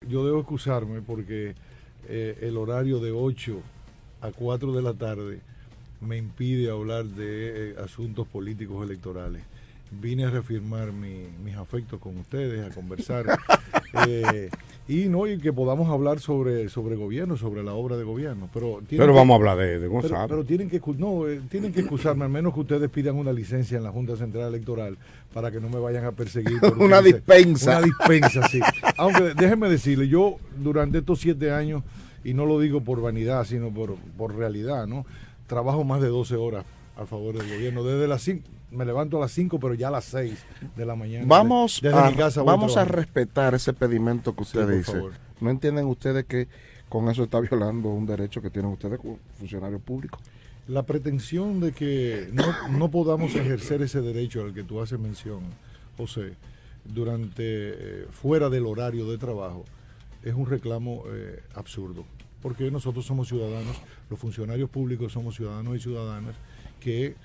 debo excusarme porque el horario de 8 a 4 de la tarde me impide hablar de asuntos políticos electorales. Vine a reafirmar mis afectos con ustedes, a conversar y que podamos hablar sobre gobierno, sobre la obra de gobierno. Pero vamos a hablar de Gonzalo. Pero tienen que excusarme, al menos que ustedes pidan una licencia en la Junta Central Electoral para que no me vayan a perseguir. Una dispensa. Una dispensa, sí. Aunque déjenme decirle, yo durante estos 7 años, y no lo digo por vanidad, sino por realidad, ¿no? Trabajo más de 12 horas a favor del gobierno. Desde las 5, me levanto a las 5, pero ya a las 6 de la mañana. Vamos desde mi casa vamos a respetar ese pedimento que usted dice. Favor. ¿No entienden ustedes que con eso está violando un derecho que tienen ustedes como funcionarios públicos? La pretensión de que no podamos ejercer ese derecho al que tú haces mención, José, fuera del horario de trabajo, es un reclamo absurdo. Porque nosotros somos ciudadanos, los funcionarios públicos somos ciudadanos y ciudadanas que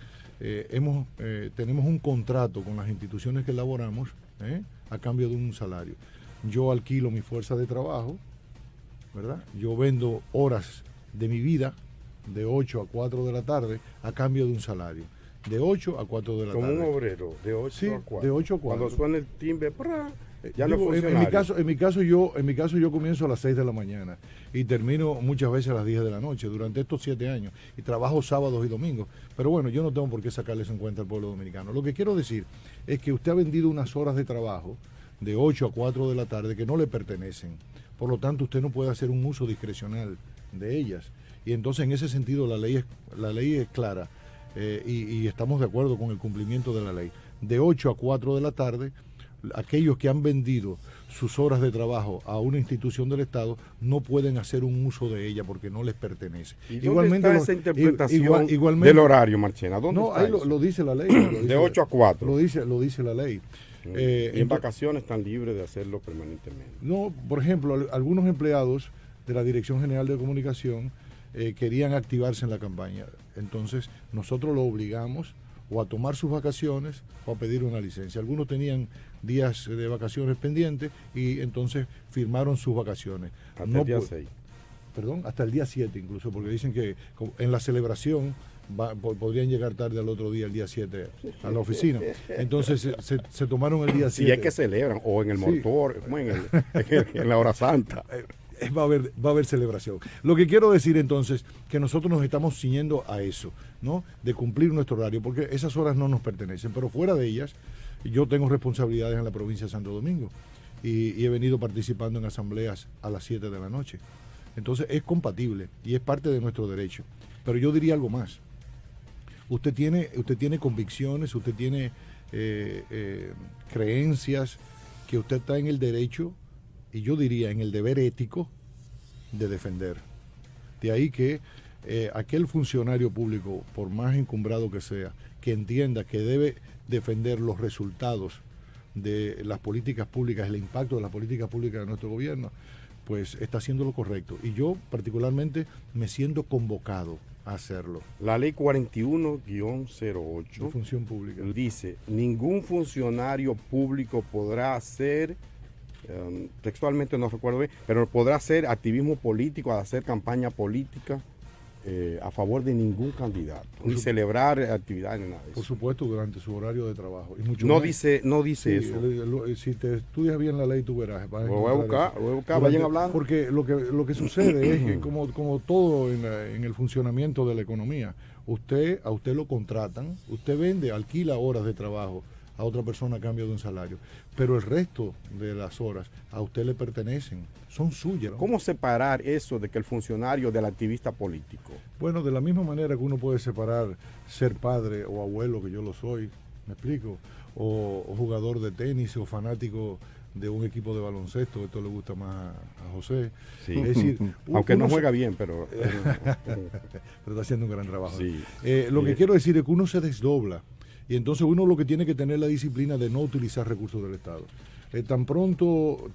tenemos un contrato con las instituciones que elaboramos a cambio de un salario. Yo alquilo mi fuerza de trabajo, ¿verdad? Yo vendo horas de mi vida de 8 a 4 de la tarde a cambio de un salario. De 8 a 4 de la tarde. Como un obrero, de 8 a 4. De 8 a 4. Cuando suena el timbre, ya Digo, no en mi caso yo comienzo a las 6 de la mañana y termino muchas veces a las 10 de la noche durante estos 7 años y trabajo sábados y domingos. Pero bueno, yo no tengo por qué sacarle eso en cuenta al pueblo dominicano. Lo que quiero decir es que usted ha vendido unas horas de trabajo de 8 a 4 de la tarde que no le pertenecen. Por lo tanto, usted no puede hacer un uso discrecional de ellas. Y entonces, en ese sentido, la ley es clara y estamos de acuerdo con el cumplimiento de la ley. De 8 a 4 de la tarde, aquellos que han vendido sus horas de trabajo a una institución del Estado no pueden hacer un uso de ella porque no les pertenece. ¿Y igualmente está esa interpretación del horario, Marchena? ¿Dónde no, está ahí lo dice la ley. De 8 a 4. Lo dice la ley. Y en vacaciones están libres de hacerlo permanentemente. No, por ejemplo, algunos empleados de la Dirección General de Comunicación querían activarse en la campaña. Entonces, nosotros lo obligamos o a tomar sus vacaciones o a pedir una licencia. Algunos tenían días de vacaciones pendientes y entonces firmaron sus vacaciones. Hasta el día 6. Perdón, hasta el día 7 incluso, porque dicen que en la celebración podrían llegar tarde al otro día, el día 7, a la oficina. Entonces se tomaron el día 7. Si es que celebran, o en el motor, como en la hora santa. Va a haber celebración. Lo que quiero decir entonces, que nosotros nos estamos ciñendo a eso, ¿no? De cumplir nuestro horario, porque esas horas no nos pertenecen, pero fuera de ellas, yo tengo responsabilidades en la provincia de Santo Domingo y he venido participando en asambleas a las 7 de la noche. Entonces es compatible y es parte de nuestro derecho. Pero yo diría algo más. Usted tiene convicciones, usted tiene creencias que usted está en el derecho y yo diría en el deber ético de defender. De ahí que aquel funcionario público, por más encumbrado que sea, que entienda que debe defender los resultados de las políticas públicas, el impacto de las políticas públicas de nuestro gobierno, pues está haciendo lo correcto. Y yo particularmente me siento convocado a hacerlo. La ley 41-08 de función pública dice, ningún funcionario público podrá hacer, textualmente no recuerdo bien, pero podrá hacer activismo político, hacer campaña política a favor de ningún candidato, ni celebrar actividades ni nada de eso. Por supuesto, durante su horario de trabajo. Y mucho no más. dice sí, eso. Si te estudias bien la ley, tú verás. Lo voy a buscar, vayan hablando. Porque lo que sucede es que, como todo en el funcionamiento de la economía, a usted lo contratan, usted vende, alquila horas de trabajo a otra persona a cambio de un salario, pero el resto de las horas a usted le pertenecen, son suyas, ¿no? ¿Cómo separar eso de que el funcionario del activista político? Bueno, de la misma manera que uno puede separar ser padre o abuelo, que yo lo soy, ¿me explico? O jugador de tenis o fanático de un equipo de baloncesto, esto le gusta más a José. Sí. Es decir, aunque no juega bien, pero está haciendo un gran trabajo. Sí. Lo que quiero decir es que uno se desdobla. Y entonces uno lo que tiene que tener la disciplina de no utilizar recursos del Estado. Tan pronto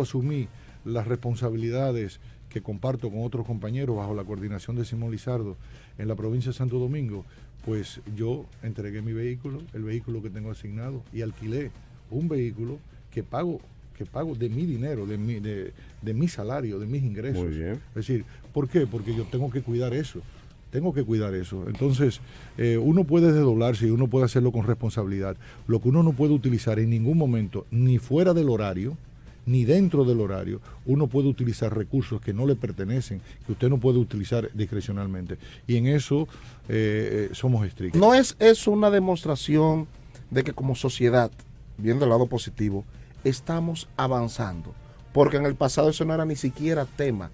asumí las responsabilidades que comparto con otros compañeros bajo la coordinación de Simón Lizardo en la provincia de Santo Domingo, pues yo entregué mi vehículo, el vehículo que tengo asignado, y alquilé un vehículo que pago que pago de mi dinero, de mi salario, de mis ingresos. Muy bien. Es decir, ¿por qué? Porque yo tengo que cuidar eso. Entonces, uno puede desdoblarse y uno puede hacerlo con responsabilidad. Lo que uno no puede utilizar en ningún momento, ni fuera del horario, ni dentro del horario, uno puede utilizar recursos que no le pertenecen, que usted no puede utilizar discrecionalmente. Y en eso somos estrictos. ¿No es eso una demostración de que como sociedad, viendo el lado positivo, estamos avanzando? Porque en el pasado eso no era ni siquiera tema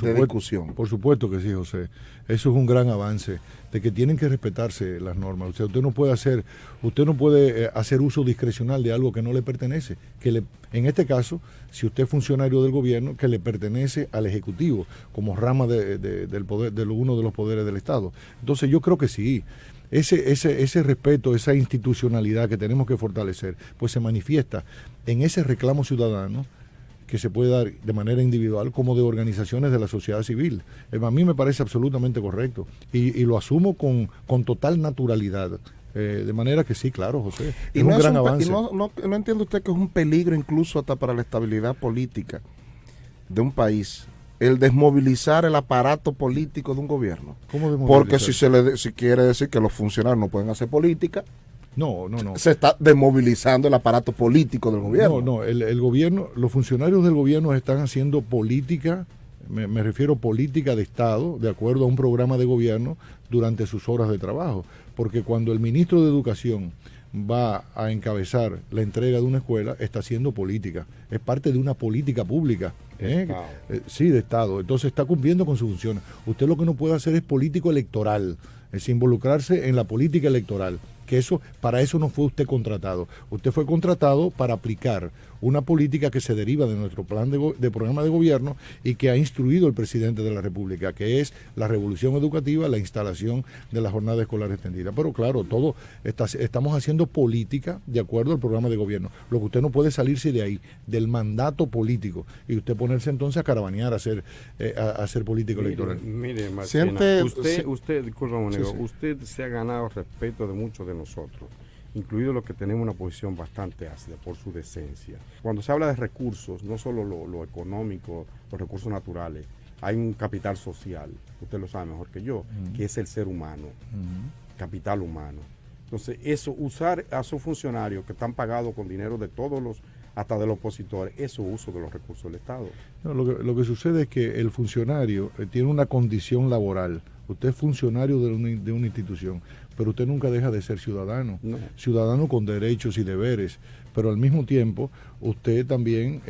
de discusión. Por supuesto que sí, José. Eso es un gran avance, de que tienen que respetarse las normas. O sea, usted no puede hacer uso discrecional de algo que no le pertenece. En este caso, si usted es funcionario del gobierno, que le pertenece al Ejecutivo, como rama del poder, de uno de los poderes del Estado. Entonces yo creo que sí. Ese respeto, esa institucionalidad que tenemos que fortalecer, pues se manifiesta en ese reclamo ciudadano que se puede dar de manera individual como de organizaciones de la sociedad civil. A mí me parece absolutamente correcto y lo asumo con total naturalidad. De manera que sí, claro, José, es un gran avance. ¿No entiende usted que es un peligro incluso hasta para la estabilidad política de un país el desmovilizar el aparato político de un gobierno? ¿Cómo desmovilizar? Porque si quiere decir que los funcionarios no pueden hacer política, no. se está desmovilizando el aparato político del gobierno. No, el gobierno, los funcionarios del gobierno están haciendo política, me refiero política de Estado, de acuerdo a un programa de gobierno durante sus horas de trabajo. Porque cuando el ministro de Educación va a encabezar la entrega de una escuela, está haciendo política. Es parte de una política pública. Sí, de Estado. Entonces está cumpliendo con sus funciones. Usted lo que no puede hacer es político electoral, es involucrarse en la política electoral. Que para eso no fue usted contratado. Usted fue contratado para aplicar una política que se deriva de nuestro plan de programa de gobierno y que ha instruido el presidente de la República, que es la revolución educativa, la instalación de la jornada escolar extendida. Pero claro, estamos haciendo política de acuerdo al programa de gobierno. Lo que usted no puede salirse de ahí, del mandato político, y usted ponerse entonces a caravanear, a hacer política electoral. Mire, Martina, usted, disculpa, Monego, usted se ha ganado el respeto de muchos de nosotros, incluido los que tenemos una posición bastante ácida por su decencia. Cuando se habla de recursos, no solo lo económico, los recursos naturales, hay un capital social, usted lo sabe mejor que yo, que es el ser humano, capital humano. Entonces, usar a esos funcionarios que están pagados con dinero de todos los, hasta de los opositores, eso es uso de los recursos del Estado. No, lo que sucede es que el funcionario tiene una condición laboral. Usted es funcionario de una institución, pero usted nunca deja de ser ciudadano. No. Ciudadano con derechos y deberes, pero al mismo tiempo usted también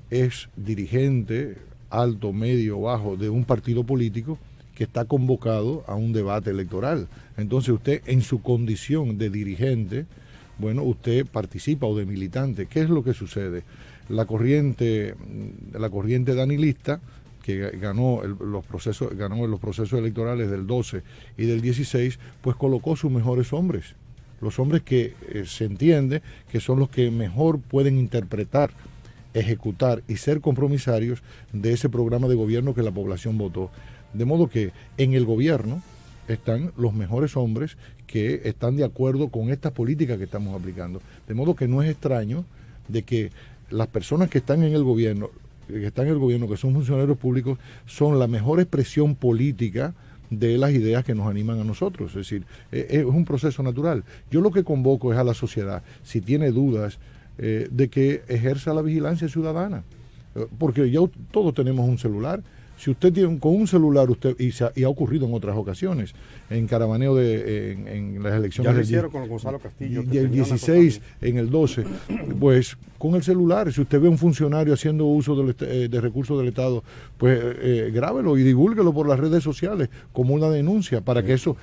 es dirigente, alto, medio, bajo, de un partido político que está convocado a un debate electoral. Entonces usted, en su condición de dirigente, bueno, usted participa, o de militante. ¿Qué es lo que sucede? La corriente danilista, que ganó en los procesos electorales del 12 y del 16, pues colocó sus mejores hombres, los hombres que se entiende que son los que mejor pueden interpretar, ejecutar y ser compromisarios de ese programa de gobierno que la población votó. De modo que en el gobierno están los mejores hombres que están de acuerdo con estas políticas que estamos aplicando. De modo que no es extraño de que las personas que están en el gobierno, que son funcionarios públicos, son la mejor expresión política de las ideas que nos animan a nosotros. Es decir, es un proceso natural. Yo lo que convoco es a la sociedad, si tiene dudas, de que ejerza la vigilancia ciudadana. Porque ya todos tenemos un celular. Si usted tiene con un celular, y ha ocurrido en otras ocasiones, en caravaneo en las elecciones. Ya lo hicieron con Gonzalo Castillo. Y el 16, en el 12, pues con el celular, si usted ve a un funcionario haciendo uso de recursos del Estado, pues grábelo y divúlguelo por las redes sociales como una denuncia para que eso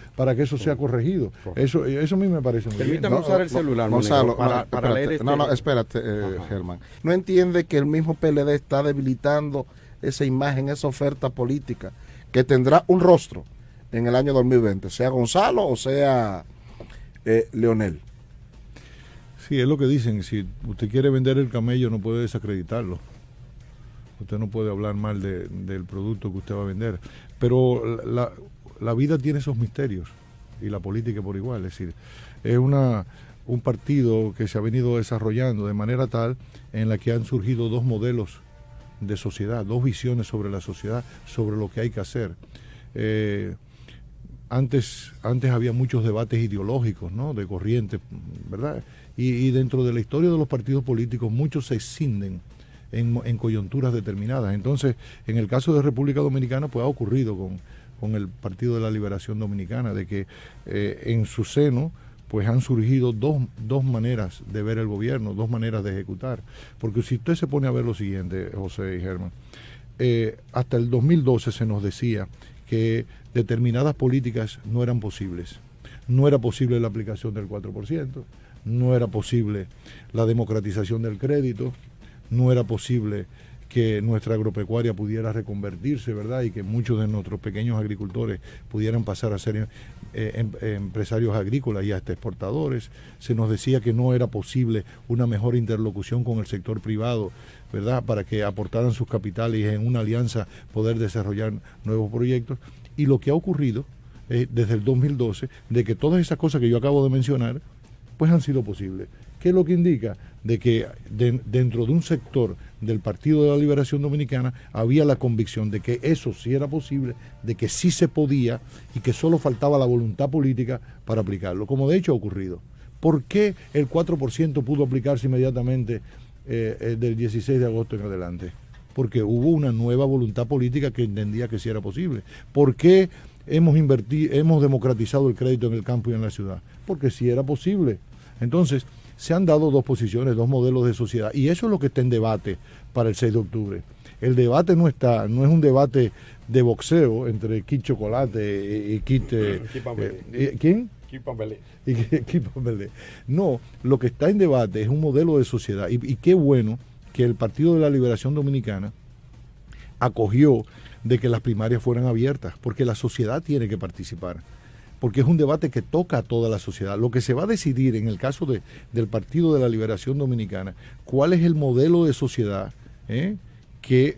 sea corregido. Eso a mí me parece muy bien. Permítame usar el celular, Gonzalo, para leer espérate, Germán. ¿No entiende que el mismo PLD está debilitando esa imagen, esa oferta política que tendrá un rostro en el año 2020, sea Gonzalo o sea Leonel? Sí, es lo que dicen, si usted quiere vender el camello no puede desacreditarlo, usted no puede hablar mal del producto que usted va a vender, pero la vida tiene esos misterios y la política por igual, es decir, es un partido que se ha venido desarrollando de manera tal en la que han surgido dos modelos de sociedad, dos visiones sobre la sociedad, sobre lo que hay que hacer. Antes había muchos debates ideológicos, ¿no?, de corriente, ¿verdad? Y dentro de la historia de los partidos políticos muchos se escinden en coyunturas determinadas. Entonces, en el caso de República Dominicana, pues ha ocurrido con el Partido de la Liberación Dominicana, de que en su seno pues han surgido dos maneras de ver el gobierno, dos maneras de ejecutar. Porque si usted se pone a ver lo siguiente, José y Germán, hasta el 2012 se nos decía que determinadas políticas no eran posibles. No era posible la aplicación del 4%, no era posible la democratización del crédito, no era posible que nuestra agropecuaria pudiera reconvertirse, ¿verdad? Y que muchos de nuestros pequeños agricultores pudieran pasar a ser empresarios agrícolas y hasta exportadores. Se nos decía que no era posible una mejor interlocución con el sector privado, ¿verdad?, para que aportaran sus capitales y en una alianza poder desarrollar nuevos proyectos. Y lo que ha ocurrido desde el 2012, de que todas esas cosas que yo acabo de mencionar, pues han sido posibles. ¿Qué es lo que indica? De que dentro de un sector del Partido de la Liberación Dominicana había la convicción de que eso sí era posible, de que sí se podía y que solo faltaba la voluntad política para aplicarlo, como de hecho ha ocurrido. ¿Por qué el 4% pudo aplicarse inmediatamente del 16 de agosto en adelante? Porque hubo una nueva voluntad política que entendía que sí era posible. ¿Por qué hemos democratizado el crédito en el campo y en la ciudad? Porque sí era posible. Entonces, se han dado dos posiciones, dos modelos de sociedad, y eso es lo que está en debate para el 6 de octubre. El debate no es un debate de boxeo entre Kit Chocolate y Kit... ¿Quién? Kit Pambelé. Kit Pambelé. No, lo que está en debate es un modelo de sociedad, y qué bueno que el Partido de la Liberación Dominicana acogió de que las primarias fueran abiertas, porque la sociedad tiene que participar, porque es un debate que toca a toda la sociedad. Lo que se va a decidir en el caso del Partido de la Liberación Dominicana, cuál es el modelo de sociedad que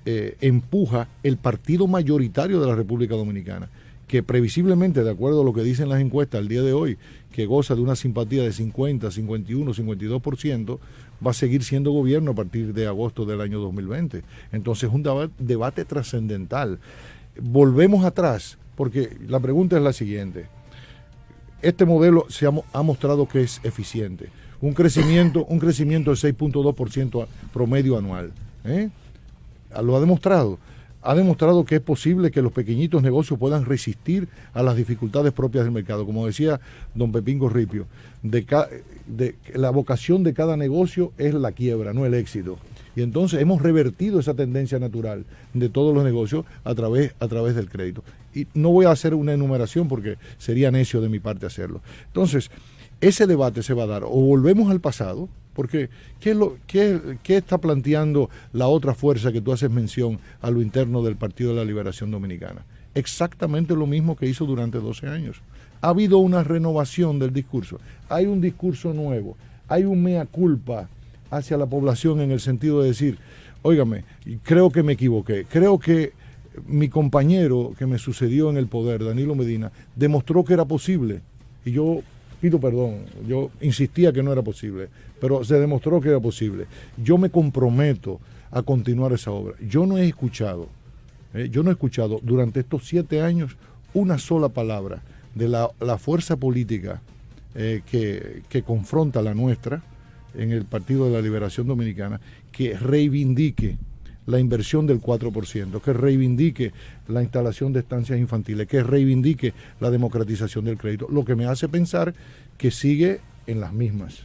empuja el partido mayoritario de la República Dominicana, que previsiblemente, de acuerdo a lo que dicen las encuestas al día de hoy, que goza de una simpatía de 50, 51, 52%, va a seguir siendo gobierno a partir de agosto del año 2020. Entonces es un debate trascendental. Volvemos atrás, porque la pregunta es la siguiente. Este modelo se ha mostrado que es eficiente. Un crecimiento de 6.2% promedio anual. Lo ha demostrado. Ha demostrado que es posible que los pequeñitos negocios puedan resistir a las dificultades propias del mercado. Como decía don Pepín Corripio, la vocación de cada negocio es la quiebra, no el éxito. Y entonces hemos revertido esa tendencia natural de todos los negocios a través del crédito. Y no voy a hacer una enumeración porque sería necio de mi parte hacerlo. Entonces, ese debate se va a dar. O volvemos al pasado, porque ¿qué está planteando la otra fuerza que tú haces mención a lo interno del Partido de la Liberación Dominicana? Exactamente lo mismo que hizo durante 12 años. Ha habido una renovación del discurso. Hay un discurso nuevo. Hay un mea culpa hacia la población en el sentido de decir, óigame, creo que me equivoqué, creo que mi compañero que me sucedió en el poder, Danilo Medina, demostró que era posible, y yo pido perdón, yo insistía que no era posible, pero se demostró que era posible. Yo me comprometo a continuar esa obra. Yo no he escuchado durante estos 7 años una sola palabra de la fuerza política que confronta la nuestra en el Partido de la Liberación Dominicana, que reivindique la inversión del 4%, que reivindique la instalación de estancias infantiles, que reivindique la democratización del crédito, lo que me hace pensar que sigue en las mismas.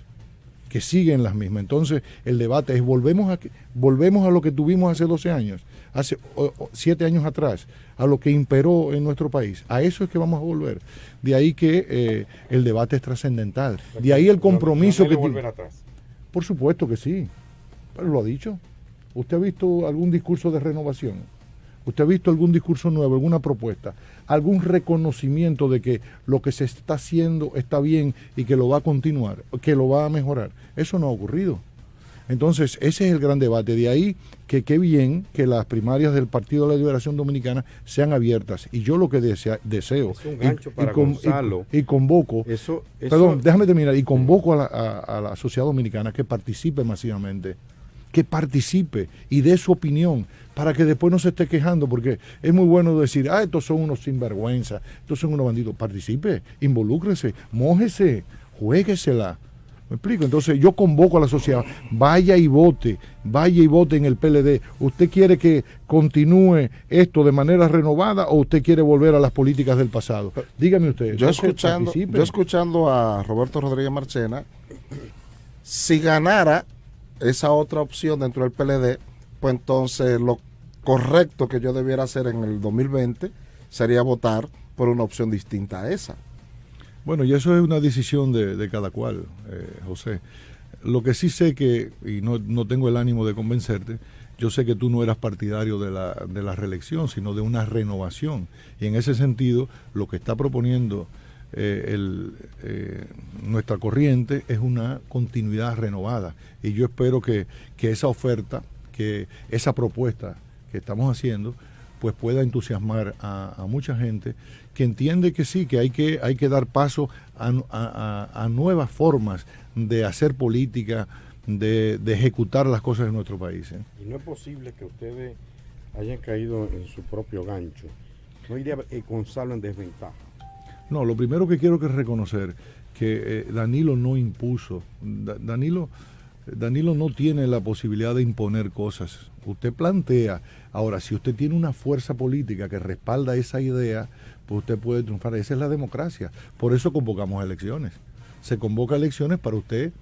Entonces, el debate es, volvemos a lo que tuvimos hace 12 años, hace 7 años atrás, a lo que imperó en nuestro país. A eso es que vamos a volver. De ahí que el debate es trascendental. De ahí el compromiso que... volver atrás. Por supuesto que sí, pero lo ha dicho. ¿Usted ha visto algún discurso de renovación? ¿Usted ha visto algún discurso nuevo, alguna propuesta, algún reconocimiento de que lo que se está haciendo está bien y que lo va a continuar, que lo va a mejorar? Eso no ha ocurrido. Entonces, ese es el gran debate. De ahí que qué bien que las primarias del Partido de la Liberación Dominicana sean abiertas. Y yo lo que deseo, Es un gancho para Gonzalo. y convoco, perdón, déjame terminar, y convoco a la sociedad dominicana que participe masivamente, que participe y dé su opinión, para que después no se esté quejando, porque es muy bueno decir, estos son unos sinvergüenza, estos son unos bandidos. Participe, involúcrese, mójese, juéguesela. ¿Me explico? Entonces yo convoco a la sociedad, vaya y vote en el PLD. ¿Usted quiere que continúe esto de manera renovada o usted quiere volver a las políticas del pasado? Dígame usted. Yo escuchando a Roberto Rodríguez Marchena, si ganara esa otra opción dentro del PLD, pues entonces lo correcto que yo debiera hacer en el 2020 sería votar por una opción distinta a esa. Bueno, y eso es una decisión de cada cual, José. Lo que sí sé que, y no tengo el ánimo de convencerte, yo sé que tú no eras partidario de la reelección, sino de una renovación. Y en ese sentido, lo que está proponiendo nuestra corriente es una continuidad renovada. Y yo espero que esa oferta, que esa propuesta que estamos haciendo, pues pueda entusiasmar a mucha gente que entiende que sí, que hay que dar paso a nuevas formas de hacer política, de ejecutar las cosas en nuestro país. Y no es posible que ustedes hayan caído en su propio gancho. No iría Gonzalo en desventaja. No, lo primero que quiero que reconocer que Danilo no impuso. Danilo no tiene la posibilidad de imponer cosas. Usted plantea, ahora, si usted tiene una fuerza política que respalda esa idea, pues usted puede triunfar. Esa es la democracia. Por eso convocamos elecciones. Se convoca elecciones para usted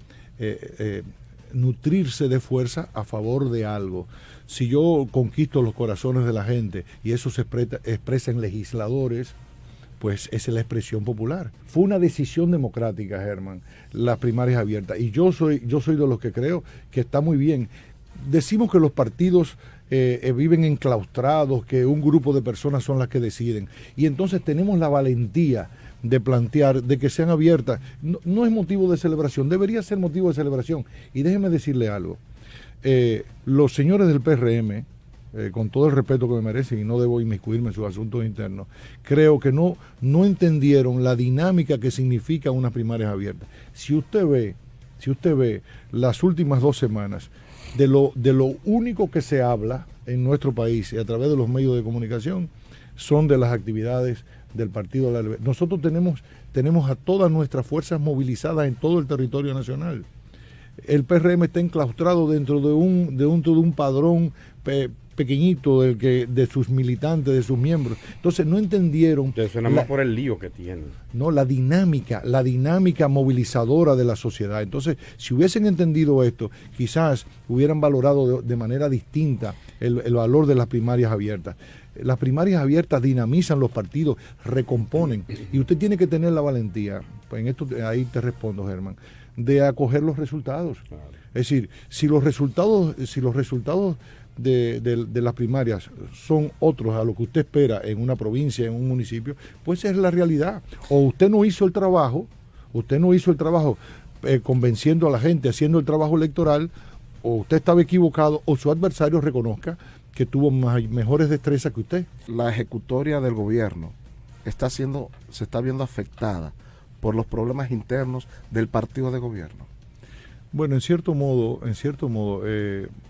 nutrirse de fuerza a favor de algo. Si yo conquisto los corazones de la gente y eso se expresa en legisladores, pues esa es la expresión popular. Fue una decisión democrática, Germán, las primarias abiertas. Y yo soy de los que creo que está muy bien. Decimos que los partidos viven enclaustrados, que un grupo de personas son las que deciden. Y entonces tenemos la valentía de plantear, de que sean abiertas. No es motivo de celebración, debería ser motivo de celebración. Y déjeme decirle algo. Los señores del PRM, con todo el respeto que me merecen y no debo inmiscuirme en sus asuntos internos, creo que no entendieron la dinámica que significa unas primarias abiertas. Si usted ve las últimas 2 semanas, de lo único que se habla en nuestro país y a través de los medios de comunicación son de las actividades del Partido de la Liberación. Nosotros tenemos a todas nuestras fuerzas movilizadas en todo el territorio nacional. El PRM está enclaustrado dentro de un padrón pequeñito de sus militantes, de sus miembros. Entonces no entendieron. Eso nada más por el lío que tienen. No, la dinámica movilizadora de la sociedad. Entonces, si hubiesen entendido esto, quizás hubieran valorado de manera distinta el valor de las primarias abiertas. Las primarias abiertas dinamizan los partidos, recomponen. Y usted tiene que tener la valentía, pues en esto ahí te respondo, Germán, de acoger los resultados. Claro. Es decir, si los resultados de las primarias son otros a lo que usted espera en una provincia, en un municipio, pues esa es la realidad. O usted no hizo el trabajo convenciendo a la gente, haciendo el trabajo electoral, o usted estaba equivocado, o su adversario reconozca que tuvo mejores destrezas que usted. La ejecutoria del gobierno se está viendo afectada por los problemas internos del partido de gobierno. Bueno, en cierto modo,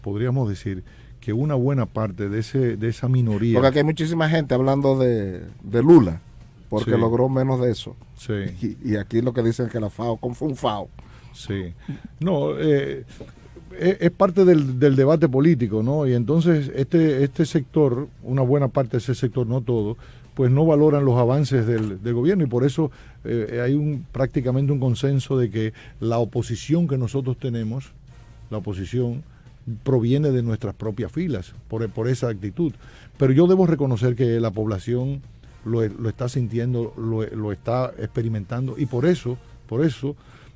podríamos decir que una buena parte de esa minoría. Porque aquí hay muchísima gente hablando de Lula, porque sí, logró menos de eso. Sí. Y aquí lo que dicen es que la FAO fue un FAO. Sí. No, es parte del debate político, ¿no? Y entonces este sector, una buena parte de ese sector, no todo, pues no valoran los avances del gobierno, y por eso hay prácticamente un consenso de que la oposición que nosotros tenemos, la oposición, proviene de nuestras propias filas, por esa actitud. Pero yo debo reconocer que la población lo está sintiendo, lo está experimentando, y por eso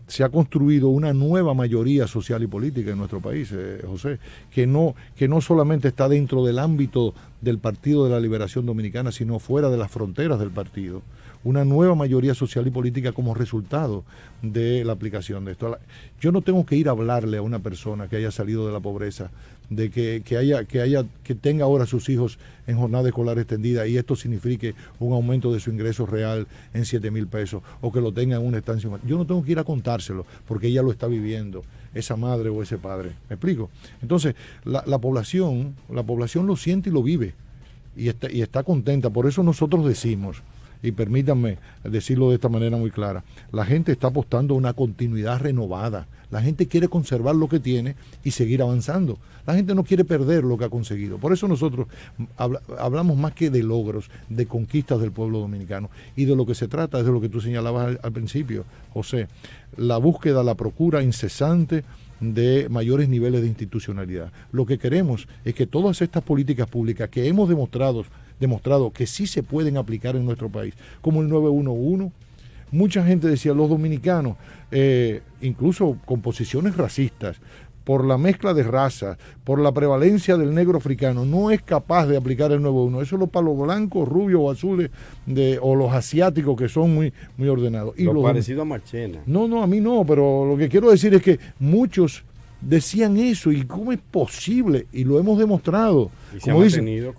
se ha construido una nueva mayoría social y política en nuestro país, José, que no solamente está dentro del ámbito del Partido de la Liberación Dominicana, sino fuera de las fronteras del partido. Una nueva mayoría social y política como resultado de la aplicación de esto. Yo no tengo que ir a hablarle a una persona que haya salido de la pobreza, de que tenga ahora sus hijos en jornada escolar extendida y esto signifique un aumento de su ingreso real en 7,000 pesos o que lo tenga en una estancia. Yo no tengo que ir a contárselo porque ella lo está viviendo, esa madre o ese padre. ¿Me explico? Entonces, la población lo siente y lo vive y está contenta. Por eso nosotros decimos, y permítanme decirlo de esta manera muy clara, la gente está apostando a una continuidad renovada. La gente quiere conservar lo que tiene y seguir avanzando. La gente no quiere perder lo que ha conseguido. Por eso nosotros hablamos más que de logros, de conquistas del pueblo dominicano. Y de lo que se trata es de lo que tú señalabas al principio, José. La búsqueda, la procura incesante de mayores niveles de institucionalidad. Lo que queremos es que todas estas políticas públicas que hemos demostrado que sí se pueden aplicar en nuestro país, como el 911, mucha gente decía, los dominicanos, incluso con posiciones racistas, por la mezcla de razas, por la prevalencia del negro africano, no es capaz de aplicar el 911. Eso es para los blancos, rubios o azules, o los asiáticos que son muy, muy ordenados. Y lo parecido a Marchena. No, a mí no, pero lo que quiero decir es que muchos decían eso, y cómo es posible, y lo hemos demostrado.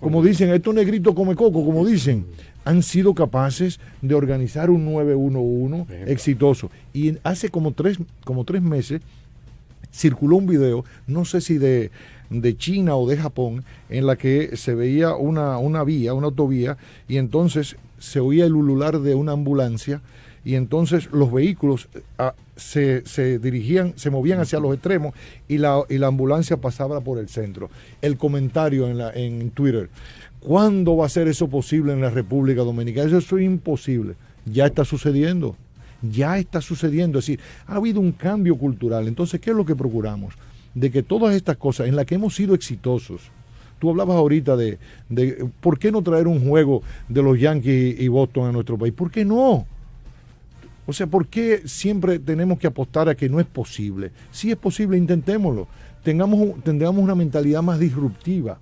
Como dicen, estos negritos come coco, como dicen, han sido capaces de organizar un 911 exitoso. Y hace como tres meses circuló un video, no sé si de China o de Japón, en la que se veía una autovía, y entonces se oía el ulular de una ambulancia, y entonces los vehículos se movían hacia los extremos y la ambulancia pasaba por el centro. El comentario en Twitter, ¿cuándo va a ser eso posible en la República Dominicana? Eso es imposible. Ya está sucediendo. Es decir, ha habido un cambio cultural. Entonces, ¿qué es lo que procuramos? De que todas estas cosas en las que hemos sido exitosos, tú hablabas ahorita de ¿por qué no traer un juego de los Yankees y Boston a nuestro país? ¿Por qué no? O sea, ¿por qué siempre tenemos que apostar a que no es posible? Si es posible, intentémoslo. Tengamos una mentalidad más disruptiva.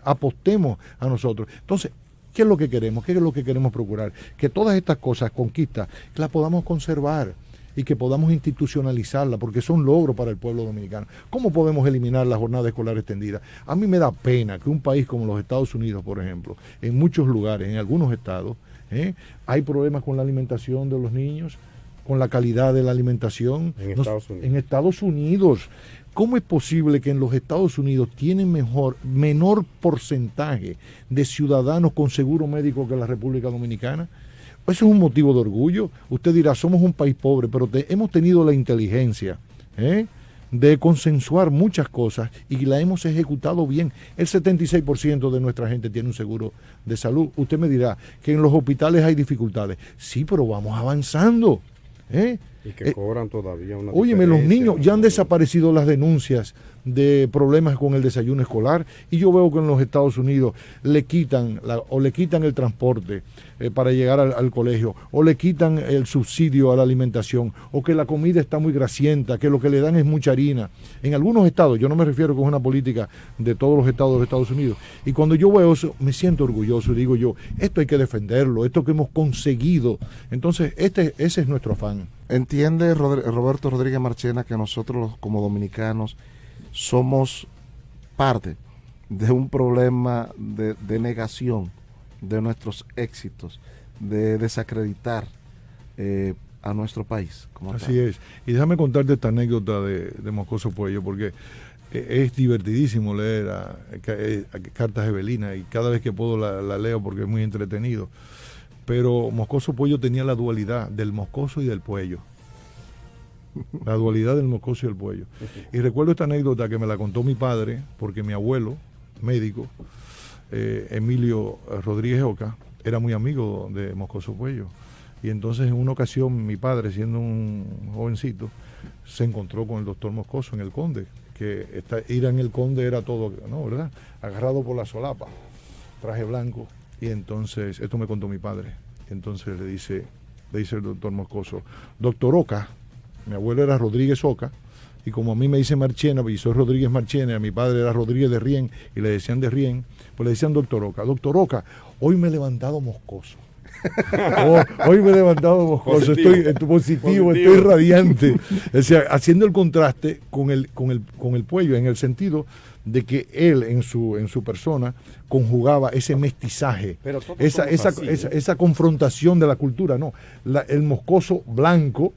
Apostemos a nosotros. Entonces, ¿qué es lo que queremos? ¿Qué es lo que queremos procurar? Que todas estas cosas, conquistas, que las podamos conservar y que podamos institucionalizarlas, porque son logros para el pueblo dominicano. ¿Cómo podemos eliminar la jornada escolar extendida? A mí me da pena que un país como los Estados Unidos, por ejemplo, en muchos lugares, en algunos estados, hay problemas con la alimentación de los niños, con la calidad de la alimentación. En Estados Unidos. ¿Cómo es posible que en los Estados Unidos tienen menor porcentaje de ciudadanos con seguro médico que la República Dominicana? Eso es un motivo de orgullo. Usted dirá, somos un país pobre, pero hemos tenido la inteligencia de consensuar muchas cosas y la hemos ejecutado bien. El 76% de nuestra gente tiene un seguro de salud. Usted me dirá que en los hospitales hay dificultades. Sí, pero vamos avanzando. Y que cobran todavía una Óyeme, los niños, ya han desaparecido las denuncias de problemas con el desayuno escolar, y yo veo que en los Estados Unidos le quitan el transporte para llegar al colegio, o le quitan el subsidio a la alimentación, o que la comida está muy grasienta, que lo que le dan es mucha harina. En algunos estados, yo no me refiero que es una política de todos los estados de Estados Unidos, y cuando yo veo eso me siento orgulloso y digo yo, esto hay que defenderlo, esto que hemos conseguido. Entonces ese es nuestro afán. ¿Entiende Roberto Rodríguez Marchena que nosotros como dominicanos somos parte de un problema de negación de nuestros éxitos, de desacreditar a nuestro país? Así es. Y déjame contarte esta anécdota de Moscoso Puello, porque es divertidísimo leer a Cartas Evelina, y cada vez que puedo la leo porque es muy entretenido. Pero Moscoso Puello tenía la dualidad del moscoso y del puello. La dualidad del moscoso y el puello. Y recuerdo esta anécdota que me la contó mi padre, porque mi abuelo, médico, Emilio Rodríguez Oca, era muy amigo de Moscoso Puello. Y entonces en una ocasión mi padre, siendo un jovencito, se encontró con el doctor Moscoso en el Conde, que ir en el Conde era todo, ¿no? ¿Verdad? Agarrado por la solapa, traje blanco. Y entonces, esto me contó mi padre, entonces le dice el doctor Moscoso, doctor Oca, Mi abuelo era Rodríguez Oca, y como a mí me dicen Marchena, y soy Rodríguez Marchena, a mi padre era Rodríguez de Rien, y le decían de Rien, pues le decían doctor Oca. Doctor Oca, hoy me he levantado moscoso. Hoy me he levantado moscoso, estoy positivo, estoy radiante. O sea, haciendo el contraste con el Puello, en el sentido de que él en su persona conjugaba ese mestizaje, esa confrontación de la cultura, no, el moscoso blanco,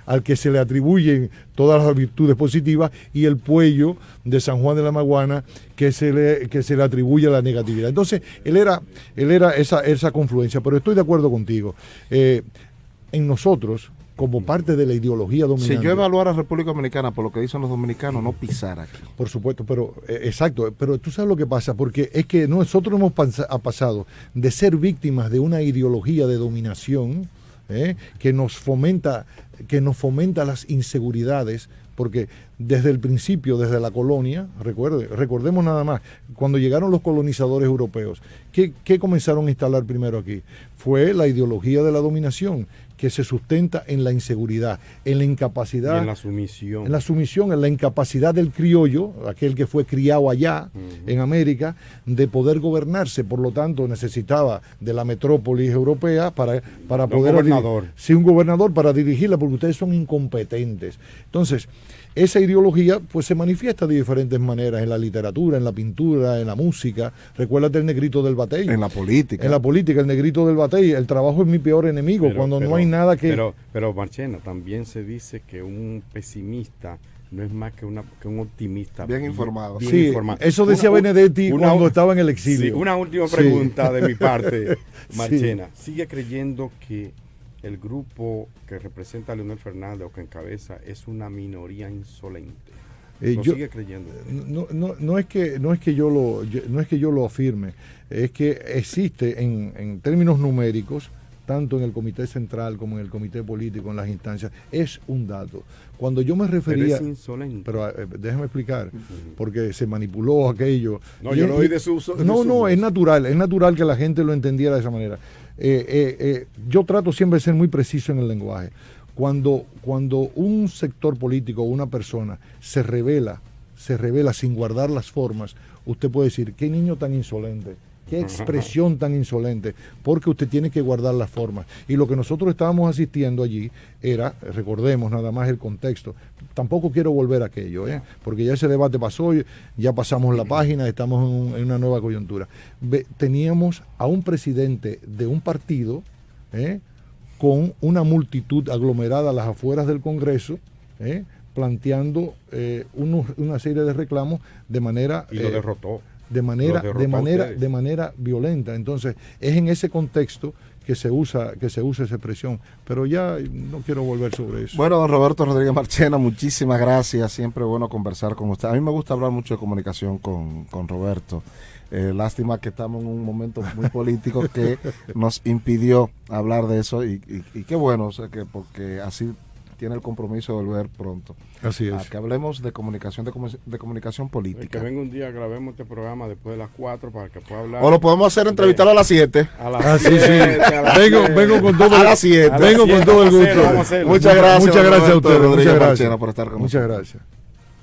al que se le atribuyen todas las virtudes positivas, y el Puello de San Juan de la Maguana, que se le atribuye la negatividad. Entonces, él era esa confluencia, pero estoy de acuerdo contigo. En nosotros, como parte de la ideología dominante. Si yo evaluara a República Dominicana por lo que dicen los dominicanos, no pisar aquí. Por supuesto, pero exacto, pero tú sabes lo que pasa, porque es que nosotros hemos pasado de ser víctimas de una ideología de dominación que nos fomenta las inseguridades, porque desde el principio, desde la colonia, recordemos nada más, cuando llegaron los colonizadores europeos, ¿qué comenzaron a instalar primero aquí? Fue la ideología de la dominación, que se sustenta en la inseguridad, en la incapacidad. Y en la sumisión. En la sumisión, en la incapacidad del criollo, aquel que fue criado allá, en América, de poder gobernarse. Por lo tanto, necesitaba de la metrópolis europea para poder... Un gobernador. Sí, un gobernador para dirigirla, porque ustedes son incompetentes. Entonces, esa ideología pues se manifiesta de diferentes maneras en la literatura, en la pintura, en la música. Recuérdate el negrito del batey. En la política. En la política, el negrito del batey. El trabajo es mi peor enemigo, cuando no hay nada que... Pero Marchena, también se dice que un pesimista no es más que un optimista. Bien informado. Bien informado. Eso decía Benedetti cuando estaba en el exilio. Sí, una última pregunta de mi parte, Marchena. ¿Sigue creyendo que el grupo que representa a Leonel Fernández o que encabeza es una minoría insolente? ¿Sigue creyendo? No es que yo lo afirme, es que existe en términos numéricos, tanto en el comité central como en el comité político, en las instancias, es un dato. Cuando yo me refería... Pero es insolente. Pero déjame explicar, porque se manipuló aquello. No, yo lo oí de su uso. Es natural que la gente lo entendiera de esa manera. Yo trato siempre de ser muy preciso en el lenguaje. Cuando un sector político o una persona se revela sin guardar las formas, usted puede decir, qué niño tan insolente, qué expresión tan insolente, porque usted tiene que guardar las formas. Y lo que nosotros estábamos asistiendo allí era, recordemos nada más el contexto, tampoco quiero volver a aquello, porque ya ese debate pasó, ya pasamos la página, estamos en una nueva coyuntura. Teníamos a un presidente de un partido, con una multitud aglomerada a las afueras del Congreso, planteando una serie de reclamos de manera... Y lo derrotó. De manera violenta. Entonces, es en ese contexto que se usa esa expresión. Pero ya no quiero volver sobre eso. Bueno, don Roberto Rodríguez Marchena, muchísimas gracias. Siempre bueno conversar con usted. A mí me gusta hablar mucho de comunicación con Roberto. Lástima que estamos en un momento muy político que nos impidió hablar de eso y qué bueno, o sea, porque así tiene el compromiso de volver pronto. Así es. Que hablemos de comunicación, de comunicación política. Que venga un día, grabemos este programa después de las 4 para que pueda hablar. O lo podemos hacer, entrevistarlo a las 7. A las 7. Vengo con todo a las 7. Vengo con todo el gusto. Muchas gracias. Muchas gracias a ustedes. Rodríguez Marchena, por estar con nosotros. Muchas gracias.